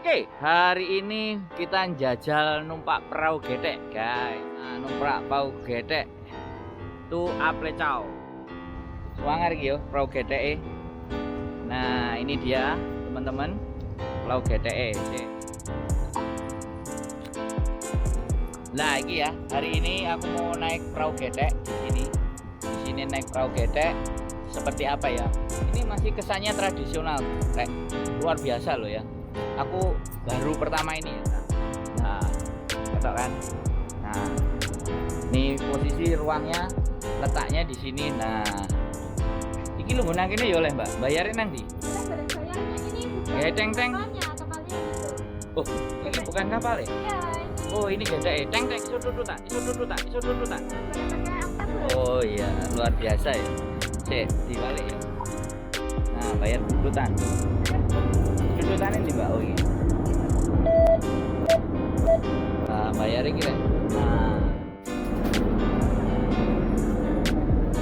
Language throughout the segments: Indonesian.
Oke, hari ini kita jajal numpak perahu getek, guys. Nah, numpak perahu getek tu aple cow. Swanger yo perahu getek. Nah, ini dia, teman-teman. Perahu getek. Nah, ini ya. Hari ini aku mau naik perahu getek di sini. Di sini naik perahu getek seperti apa ya? Ini masih kesannya tradisional, Rek. Luar biasa loh ya. Aku baru pertama ini ya. Nah, ketok kan. Nah, ini posisi ruangnya letaknya di sini. Nah, iki lu nang kene ya oleh, Mbak. Bayarin nanti. Ya, teng-teng. Oh, ini bukan kapal ya? Oh, ini gede. Teng-teng, iso tututan. Oh iya, luar biasa ya. Sik, dibalik ya. Nah, bayar tututan. Tututan ini Mbak. Oh iya. Nah, bayarnya kira.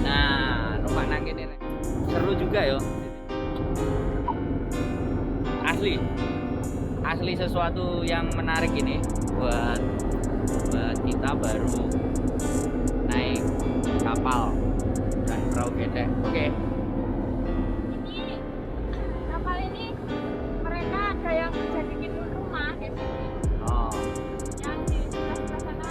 Nah, numpak nang kene. Seru juga yo. Asli sesuatu yang menarik ini buat kita baru naik kapal dan perahu getek. Oke. Ini kapal ini mereka ada yang bisa bikin rumah di sini. Oh. Yang di sebelah sana.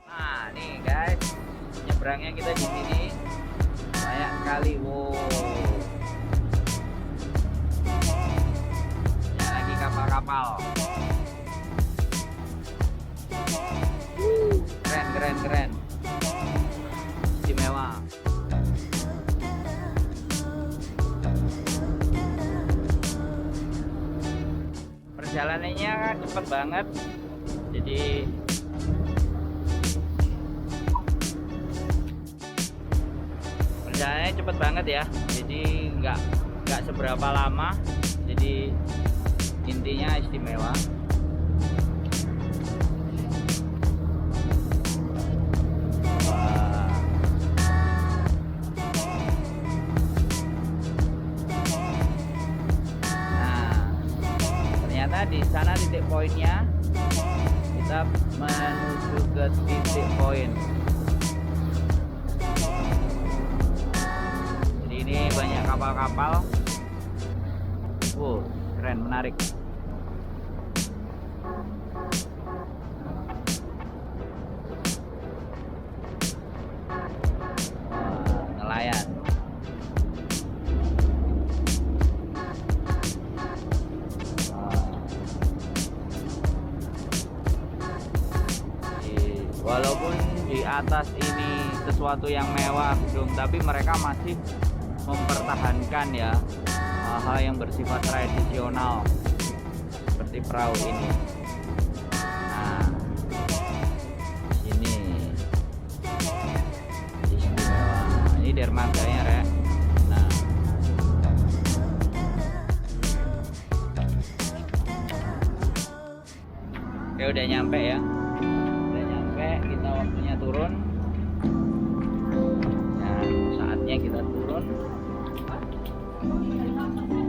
Nah, nih guys, nyebrangnya kita di sini banyak kali. Wow. Banyak lagi kapal-kapal. Keren. Istimewa. Perjalanannya kan cepet banget. Jadi perjalanannya cepet banget ya. Jadi nggak seberapa lama. Jadi intinya istimewa. Wah. Nah, ternyata di sana titik poinnya. Kita menuju ke titik poin. Jadi ini banyak kapal-kapal. Wow, keren, menarik. Wah, nelayan. Walaupun di atas ini sesuatu yang mewah gedung, tapi mereka masih mempertahankan ya hal-hal yang bersifat tradisional seperti perahu ini. Nah, ini istimewa. Ini dermaganya, Rek. Nah, oke, udah nyampe ya. Kita waktunya turun. Nah, saatnya kita turun.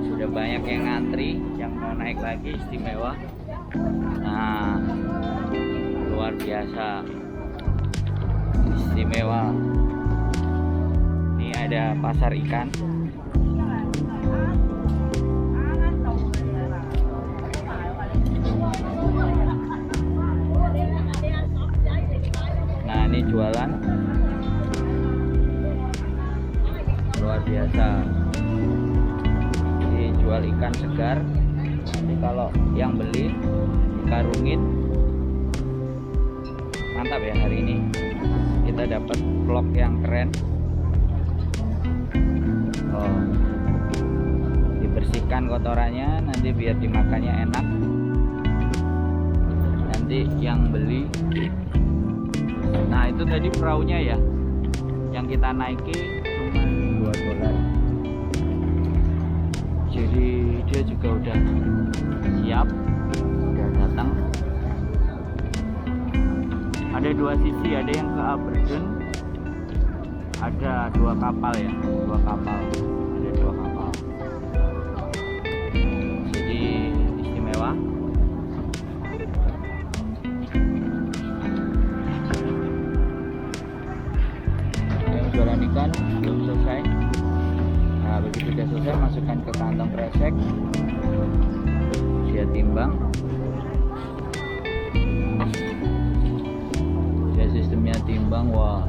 Sudah banyak yang ngantri yang mau naik lagi, istimewa. Nah, luar biasa, istimewa. Ini ada pasar ikan. Nah, ini jualan luar biasa. Ini jual ikan segar. Jadi kalau yang beli dikarungin. Mantap ya, hari ini kita dapat vlog yang keren. Oh, dibersihkan kotorannya, nanti biar dimakannya enak. Nanti yang beli. Nah, itu tadi perahunya ya, yang kita naiki cuma $2. dua sisi, ada yang ke Aberdeen, ada dua kapal ya, dua kapal, ada dua kapal. Jadi istimewa. Yang jualan ikan belum selesai. Nah, begitu sudah selesai, masukkan ke kantong kresek, dia timbang. Ya, sistemnya timbang, wah,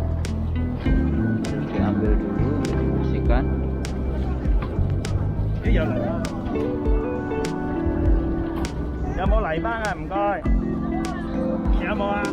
harus diambil dulu, dibersihkan. Ví dụ有冇泥斑啊？唔該，有冇啊？